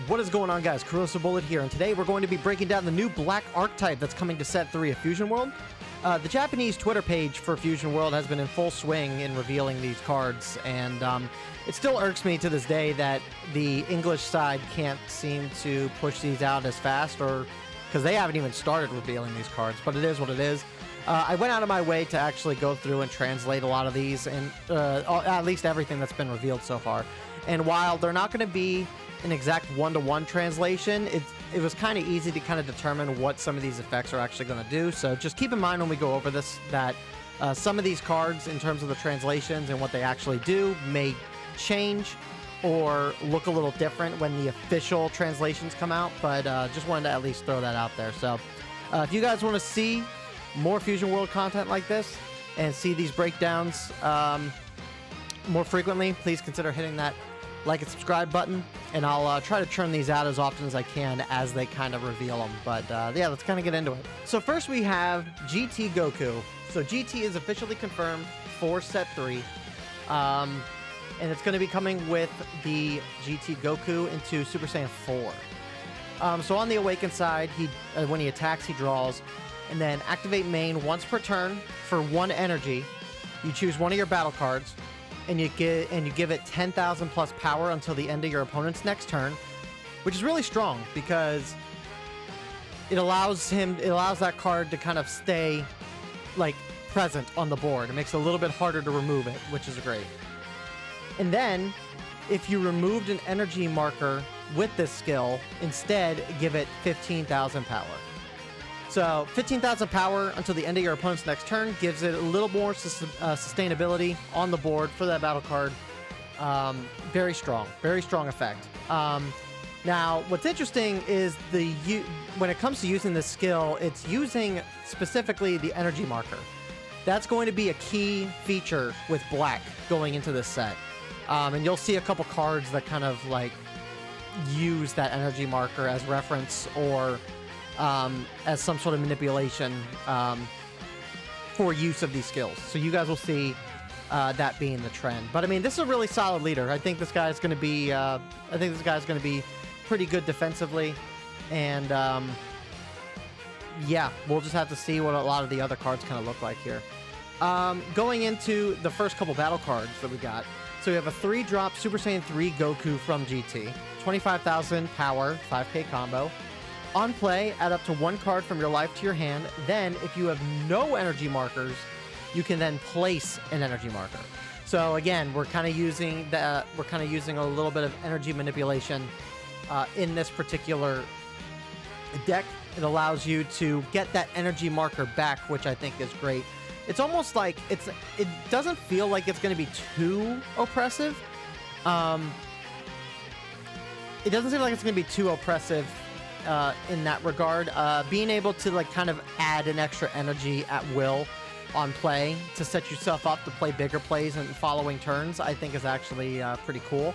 What is going on, guys? Corrosive Bullet here, and today we're going to be breaking down the new black archetype that's coming to set 3 of Fusion World. The Japanese Twitter page for Fusion World has been in full swing in revealing these cards, and it still irks me to this day that the English side can't seem to push these out as fast, or because they haven't even started revealing these cards, but it is what it is. I went out of my way to actually go through and translate a lot of these, and at least everything that's been revealed so far. And while they're not going to be an exact one-to-one translation, it was kind of easy to kind of determine what some of these effects are actually going to do. So just keep in mind when we go over this that some of these cards, in terms of the translations and what they actually do, may change or look a little different when the official translations come out. But just wanted to at least throw that out there. So if you guys want to see more Fusion World content like this and see these breakdowns more frequently, please consider hitting that like and subscribe button, and I'll try to churn these out as often as I can as they kind of reveal them. But yeah, let's kind of get into it. So first we have GT Goku. So GT is officially confirmed for set 3, and it's going to be coming with the GT Goku into Super Saiyan 4. So on the Awaken side, when he attacks, he draws, and then activate main once per turn for 1 energy. You choose one of your battle cards, and you give it 10,000 plus power until the end of your opponent's next turn, which is really strong because it allows that card to kind of stay like present on the board. It makes it a little bit harder to remove it, which is great. And then if you removed an energy marker with this skill, instead give it 15,000 power. So 15,000 power until the end of your opponent's next turn gives it a little more sustainability on the board for that battle card. Very strong effect. Now, what's interesting is when it comes to using this skill, it's using specifically the energy marker. That's going to be a key feature with black going into this set. And you'll see a couple cards that kind of like use that energy marker as reference or as some sort of manipulation for use of these skills. So you guys will see that being the trend. But I mean, this is a really solid leader. I think this guy's going to be pretty good defensively, and yeah, we'll just have to see what a lot of the other cards kind of look like here. Going into the first couple battle cards that we got. So we have a 3-drop Super Saiyan 3 Goku from GT, 25,000 power, 5k combo. On play, add up to 1 card from your life to your hand. Then, if you have no energy markers, you can then place an energy marker. So again, we're kind of using a little bit of energy manipulation in this particular deck. It allows you to get that energy marker back, which I think is great. It's almost like it doesn't feel like it's going to be too oppressive. It doesn't seem like it's going to be too oppressive. In that regard, being able to like kind of add an extra energy at will on play to set yourself up to play bigger plays in following turns, I think is actually pretty cool.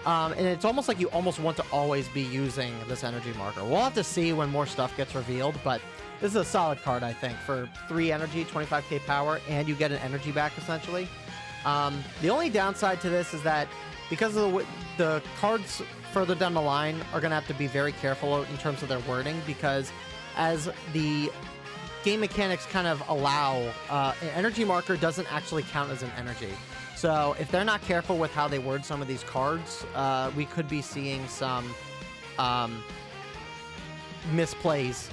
And it's almost like you almost want to always be using this energy marker. We'll have to see when more stuff gets revealed, but this is a solid card, I think, for 3 energy, 25k power, and you get an energy back essentially. The only downside to this is that because of the cards further down the line are going to have to be very careful in terms of their wording, because as the game mechanics kind of allow, an energy marker doesn't actually count as an energy. So if they're not careful with how they word some of these cards, we could be seeing some misplays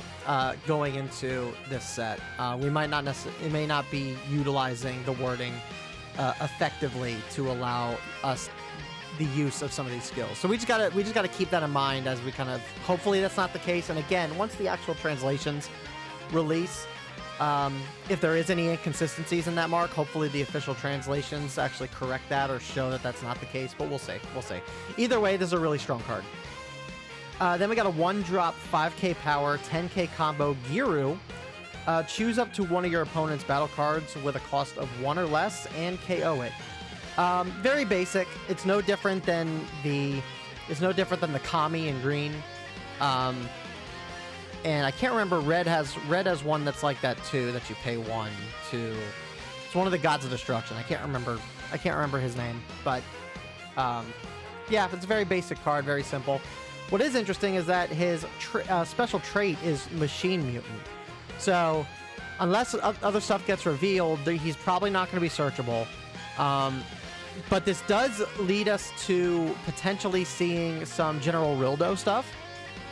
going into this set. We might not necessarily, it may not be utilizing the wording effectively to allow us the use of some of these skills. So we just gotta keep that in mind as we kind of, hopefully that's not the case. And again, once the actual translations release, if there is any inconsistencies in that mark, hopefully the official translations actually correct that or show that that's not the case, but we'll see. Either way, this is a really strong card. Then we got a 1-drop 5k power 10k combo Giru. Choose up to one of your opponent's battle cards with a cost of 1 or less and KO it. Very basic. It's no different than the Kami in green. And I can't remember, red has one that's like that too, that you pay 1 to. It's one of the Gods of Destruction. I can't remember his name, but yeah, it's a very basic card, very simple. What is interesting is that his special trait is Machine Mutant. So unless other stuff gets revealed, he's probably not going to be searchable. But this does lead us to potentially seeing some General Rildo stuff.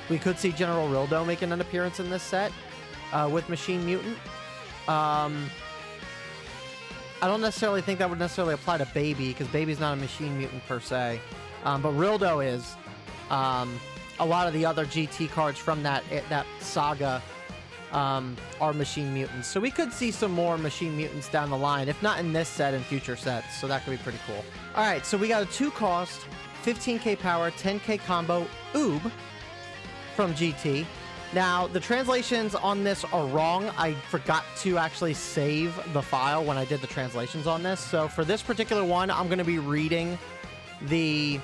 We could see General Rildo making an appearance in this set with Machine Mutant. I don't necessarily think that would necessarily apply to Baby, because Baby's not a Machine Mutant per se. But Rildo is. A lot of the other GT cards from that saga are Machine Mutants. So we could see some more Machine Mutants down the line, if not in this set, in future sets. So that could be pretty cool. All right, so we got a 2-cost, 15k power, 10k combo Oob from GT. Now, the translations on this are wrong. I forgot to actually save the file when I did the translations on this. So for this particular one, I'm going to be reading the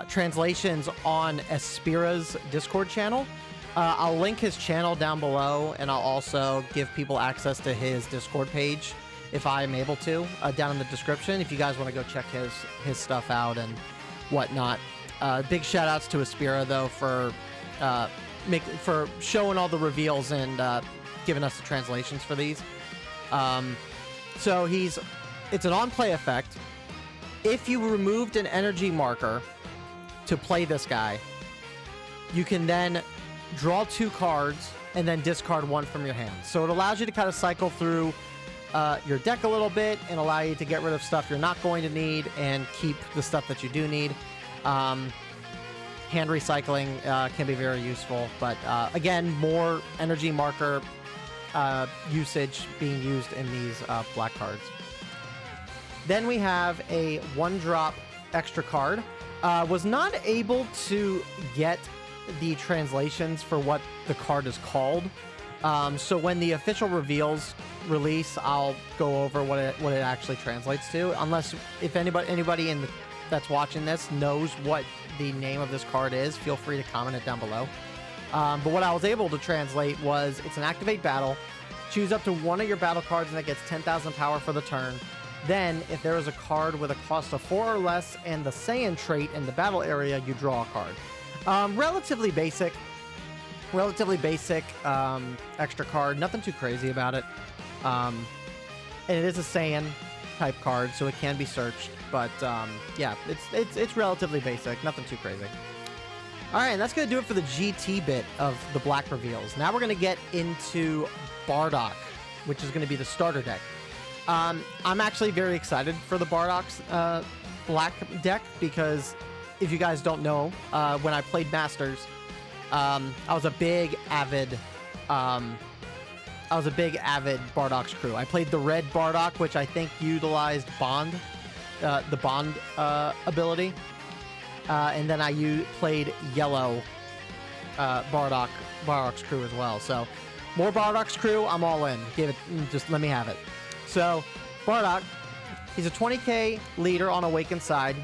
translations on Espira's Discord channel. I'll link his channel down below, and I'll also give people access to his Discord page if I'm able to, down in the description, if you guys want to go check his stuff out and whatnot. Big shout outs to Espira, though, for showing all the reveals and giving us the translations for these. So it's an on-play effect. If you removed an energy marker to play this guy, you can then draw 2 cards and then discard 1 from your hand. So it allows you to kind of cycle through your deck a little bit and allow you to get rid of stuff you're not going to need and keep the stuff that you do need. Hand recycling can be very useful, but again, more energy marker usage being used in these black cards. Then we have a 1-drop extra card. Was not able to get the translations for what the card is called. So when the official reveals release, I'll go over what it actually translates to. Unless if anybody that's watching this knows what the name of this card is, feel free to comment it down below. But what I was able to translate was, it's an activate battle. Choose up to one of your battle cards and that gets 10,000 power for the turn. Then, if there is a card with a cost of 4 or less and the Saiyan trait in the battle area, you draw a card. Relatively basic extra card. Nothing too crazy about it. And it is a Saiyan type card, so it can be searched. But yeah, it's relatively basic. Nothing too crazy. All right, and that's gonna do it for the GT bit of the black reveals. Now we're gonna get into Bardock, which is gonna be the starter deck. I'm actually very excited for the Bardock's black deck, because if you guys don't know, when I played Masters, I was a big avid Bardock's crew. I played the red Bardock, which I think utilized Bond, the Bond ability, and then I played yellow Bardock's crew as well. So more Bardock's crew, I'm all in. Just let me have it. So, Bardock, he's a 20k leader on Awakened side.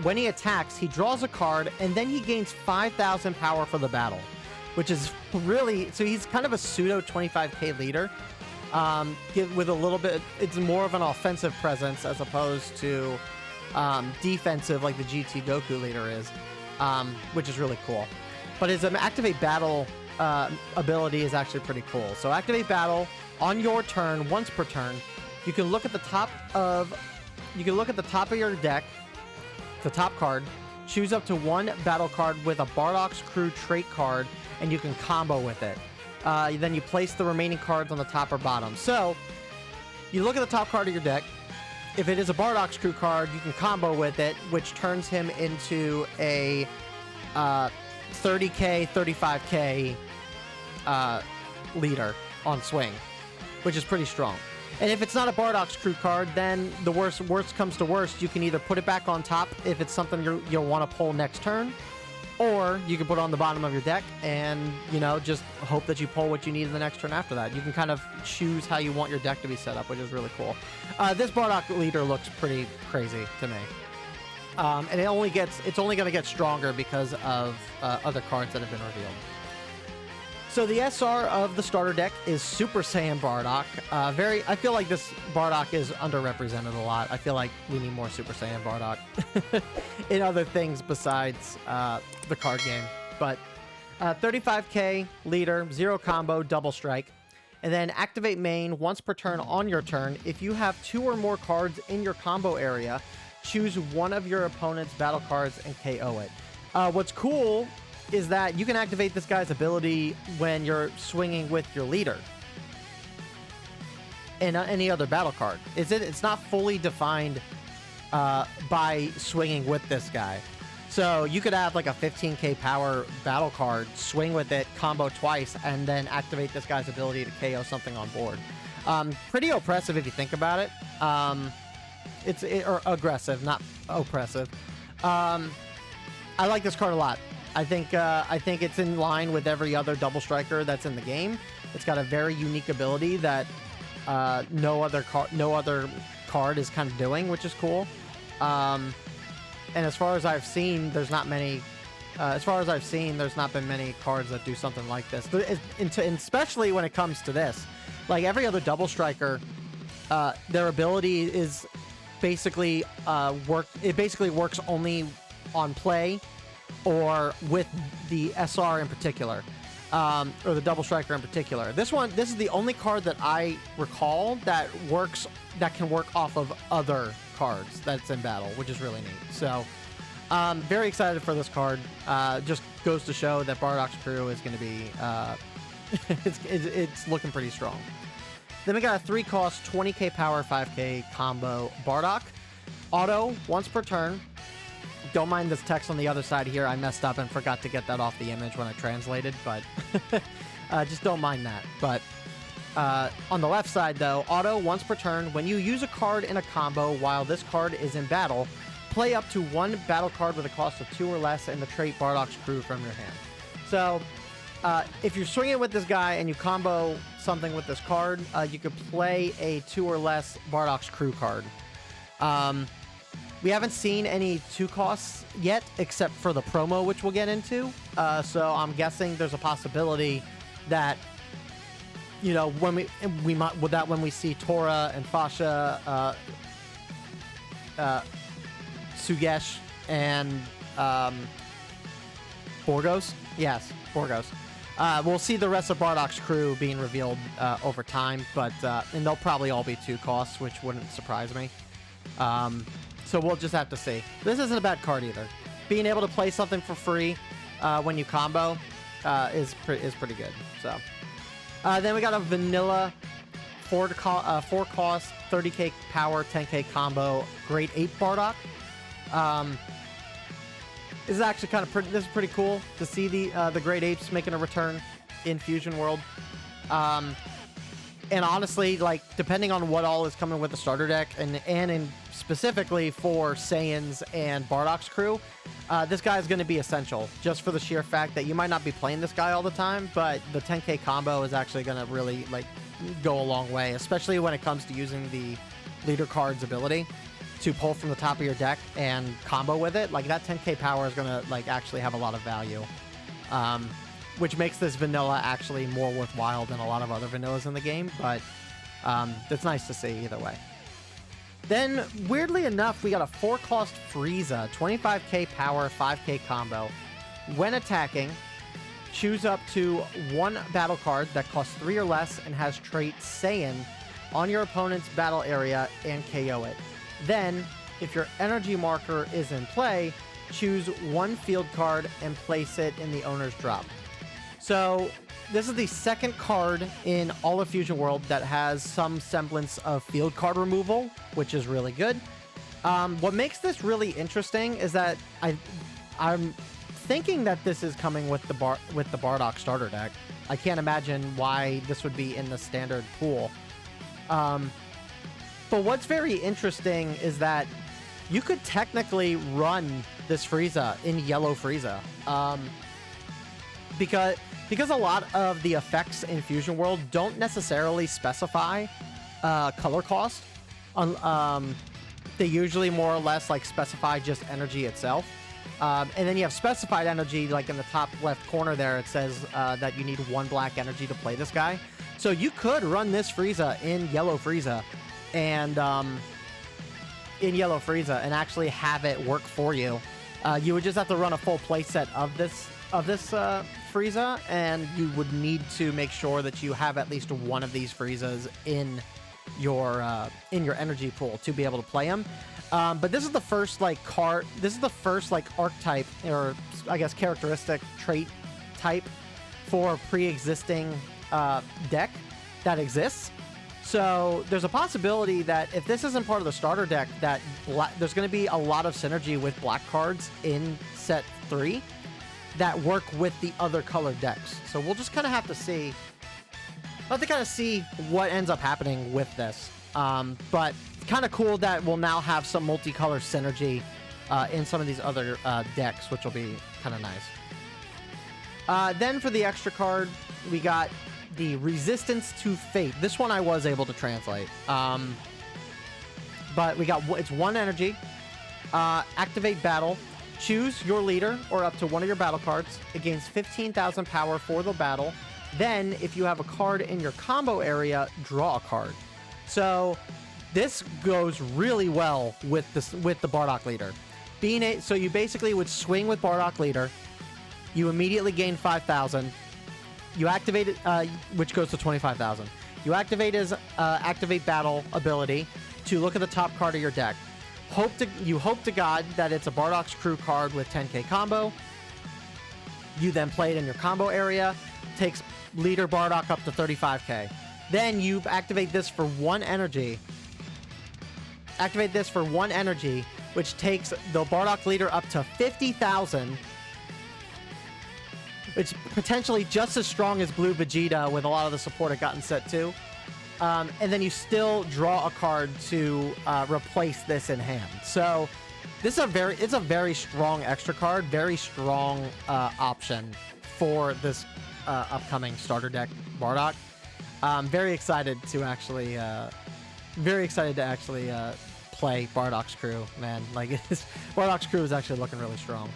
When he attacks, he draws a card, and then he gains 5,000 power for the battle, which is really... So he's kind of a pseudo 25k leader, with a little bit... It's more of an offensive presence as opposed to defensive like the GT Goku leader is, which is really cool. But his Activate Battle ability is actually pretty cool. So Activate Battle... On your turn, once per turn, you can look at the top of your deck, the top card, choose up to 1 battle card with a Bardock's crew trait card, and you can combo with it. Then you place the remaining cards on the top or bottom. So, you look at the top card of your deck. If it is a Bardock's crew card, you can combo with it, which turns him into a 30k, 35k leader on swing, which is pretty strong. And if it's not a Bardock's crew card, then the worst comes to worst, you can either put it back on top if it's something you'll want to pull next turn, or you can put it on the bottom of your deck and, just hope that you pull what you need in the next turn after that. You can kind of choose how you want your deck to be set up, which is really cool. This Bardock leader looks pretty crazy to me. And it's only going to get stronger because of other cards that have been revealed. So the SR of the starter deck is Super Saiyan Bardock. I feel like this Bardock is underrepresented a lot. I feel like we need more Super Saiyan Bardock in other things besides the card game. But 35k leader, 0 combo, double strike. And then activate main once per turn on your turn. If you have 2 or more cards in your combo area, choose one of your opponent's battle cards and KO it. What's cool is that you can activate this guy's ability when you're swinging with your leader and any other battle card. It's not fully defined by swinging with this guy. So you could have like a 15k power battle card, swing with it, combo twice, and then activate this guy's ability to KO something on board. Pretty oppressive if you think about it. Or aggressive, not oppressive. I like this card a lot. I think it's in line with every other double striker that's in the game. It's got a very unique ability that no other card is kind of doing, which is cool. And as far as I've seen, there's not many. As far as I've seen, there's not been many cards that do something like this. And especially when it comes to this, like every other double striker, their ability is basically It basically works only on play, or with the SR in particular, or the double striker in particular. This is the only card that I recall that can work off of other cards that's in battle, which is really neat. So very excited for this card. Just goes to show that Bardock's crew is going to be it's looking pretty strong. Then we got a 3-cost 20k power 5k combo Bardock. Auto once per turn. Don't mind this text on the other side here. I messed up and forgot to get that off the image when I translated, but just don't mind that. But on the left side, though, auto once per turn. When you use a card in a combo while this card is in battle, play up to 1 battle card with a cost of 2 or less in the trait Bardock's crew from your hand. So if you're swinging with this guy and you combo something with this card, you could play a 2 or less Bardock's crew card. We haven't seen any 2 costs yet, except for the promo, which we'll get into. So I'm guessing there's a possibility that, you know, when we see Tora and Fasha, Sugesh, and Borgos. Yes, Borgos. We'll see the rest of Bardock's crew being revealed over time, but and they'll probably all be 2 costs, which wouldn't surprise me. So we'll just have to see. This isn't a bad card either. Being able to play something for free when you combo is pretty good. So then we got a vanilla 4-cost 30k power 10k combo Great Ape Bardock. This is actually kind of pretty. This is pretty cool to see the Great Apes making a return in Fusion World. And honestly, like, depending on what all is coming with the starter deck, and in specifically for Saiyans and Bardock's crew, this guy is going to be essential, just for the sheer fact that you might not be playing this guy all the time, but the 10k combo is actually going to really, like, go a long way, especially when it comes to using the leader card's ability to pull from the top of your deck and combo with it. Like, that 10k power is going to, like, actually have a lot of value. Which makes this vanilla actually more worthwhile than a lot of other vanillas in the game, but it's nice to see either way. Then, weirdly enough, we got a 4-cost Frieza, 25k power, 5k combo. When attacking, choose up to 1 battle card that costs 3 or less and has trait Saiyan on your opponent's battle area and KO it. Then, if your energy marker is in play, choose 1 field card and place it in the owner's drop. So this is the second card in all of Fusion World that has some semblance of field card removal, which is really good. What makes this really interesting is that I'm thinking that this is coming with the Bardock starter deck. I can't imagine why this would be in the standard pool. But what's very interesting is that you could technically run this Frieza in yellow Frieza. Because a lot of the effects in Fusion World don't necessarily specify color cost. They usually more or less like specify just energy itself. And then you have specified energy, like in the top left corner there, it says that you need 1 black energy to play this guy. So you could run this Frieza in yellow Frieza and actually have it work for you. You would just have to run a full playset of this Frieza, and you would need to make sure that you have at least one of these Friezas in your energy pool to be able to play them. But this is the first archetype, or I guess characteristic trait type for pre-existing deck that exists. So there's a possibility that if this isn't part of the starter deck, that there's going to be a lot of synergy with black cards in set 3 that work with the other colored decks. So we'll just kind of have to see. We'll have to kind of see what ends up happening with this. But kind of cool that we'll now have some multicolor synergy in some of these other decks, which will be kind of nice. Then for the extra card, we got the Resistance to Fate. This one I was able to translate. But we got, it's 1 energy. Activate battle. Choose your leader or up to one of your battle cards. It gains 15,000 power for the battle. Then, if you have a card in your combo area, draw a card. So this goes really well with the Bardock leader. So you basically would swing with Bardock leader. You immediately gain 5,000. You activate it, which goes to 25,000. You activate his activate battle ability to look at the top card of your deck. You hope to God that it's a Bardock's Crew card with 10k combo. You then play it in your combo area. Takes leader Bardock up to 35k. Then you activate this for 1 energy. Activate this for 1 energy, which takes the Bardock leader up to 50,000. It's potentially just as strong as Blue Vegeta with a lot of the support it got in set 2. And then you still draw a card to replace this in hand. So this is it's a very strong extra card, very strong option for this upcoming starter deck Bardock. I'm very excited to actually play Bardock's Crew, man. Like Bardock's Crew is actually looking really strong.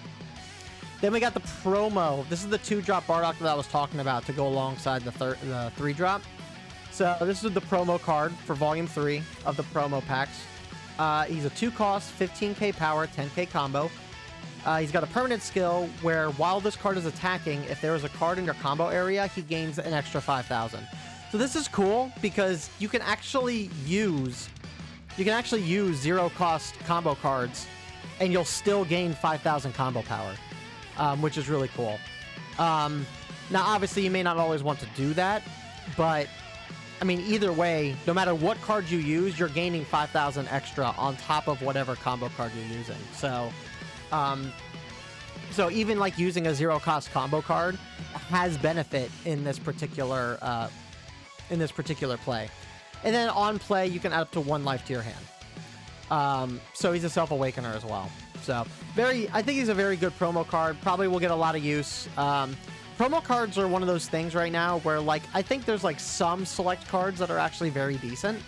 Then we got the promo. This is the 2-drop Bardock that I was talking about to go alongside the 3-drop. So this is the promo card for Volume 3 of the promo packs. He's a 2-cost, 15k power, 10k combo. He's got a permanent skill where while this card is attacking, if there is a card in your combo area, he gains an extra 5,000. So this is cool because you can actually use 0-cost combo cards and you'll still gain 5,000 combo power, which is really cool. Now, obviously, you may not always want to do that, but I mean, either way, no matter what card you use, you're gaining 5,000 extra on top of whatever combo card you're using. So, so even like using a 0-cost combo card has benefit in this particular play. And then on play, you can add up to 1 life to your hand. So he's a Self-Awakener as well. So I think he's a very good promo card. Probably will get a lot of use. Promo cards are one of those things right now where, like, I think there's, like, some select cards that are actually very decent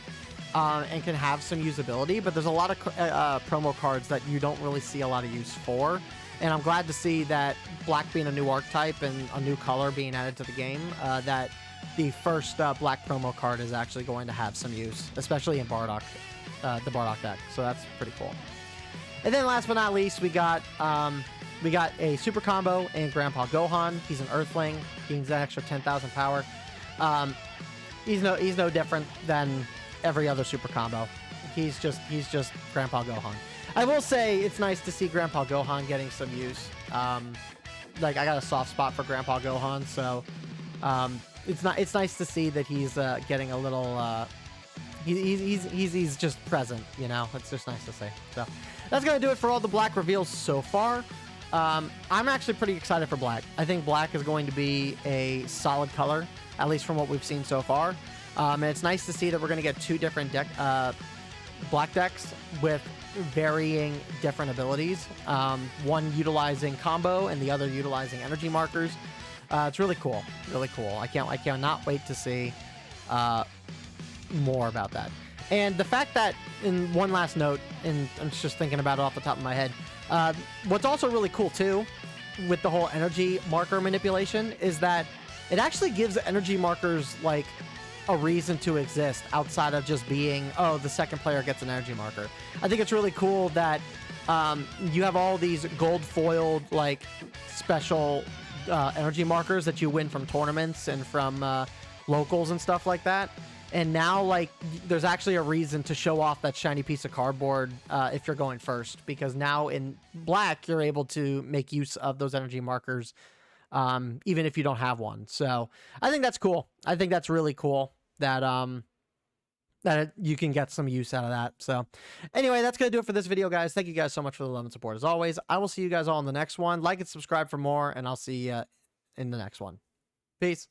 and can have some usability, but there's a lot of promo cards that you don't really see a lot of use for. And I'm glad to see that black being a new archetype and a new color being added to the game, that the first black promo card is actually going to have some use, especially in Bardock, the Bardock deck. So that's pretty cool. And then last but not least, we got a super combo in Grandpa Gohan. He's an Earthling. Gains an extra 10,000 power. He's no different than every other super combo. He's just Grandpa Gohan. I will say it's nice to see Grandpa Gohan getting some use. Like, I got a soft spot for Grandpa Gohan, so it's nice to see that he's getting a little. He's just present, you know. It's just nice to see. So that's gonna do it for all the black reveals so far. I'm actually pretty excited for black. I think black is going to be a solid color, at least from what we've seen so far. And it's nice to see that we're going to get 2 different black decks with varying different abilities. One utilizing combo and the other utilizing energy markers. It's really cool. Really cool. I cannot wait to see more about that. And the fact that, in one last note, and I'm just thinking about it off the top of my head, what's also really cool too with the whole energy marker manipulation is that it actually gives energy markers like a reason to exist outside of just being, oh, the second player gets an energy marker. I think it's really cool that you have all these gold foiled like special energy markers that you win from tournaments and from locals and stuff like that. And now, like, there's actually a reason to show off that shiny piece of cardboard if you're going first, because now in black, you're able to make use of those energy markers, even if you don't have one. So I think that's cool. I think that's really cool that you can get some use out of that. So anyway, that's going to do it for this video, guys. Thank you guys so much for the love and support. As always, I will see you guys all in the next one. Like and subscribe for more, and I'll see you in the next one. Peace.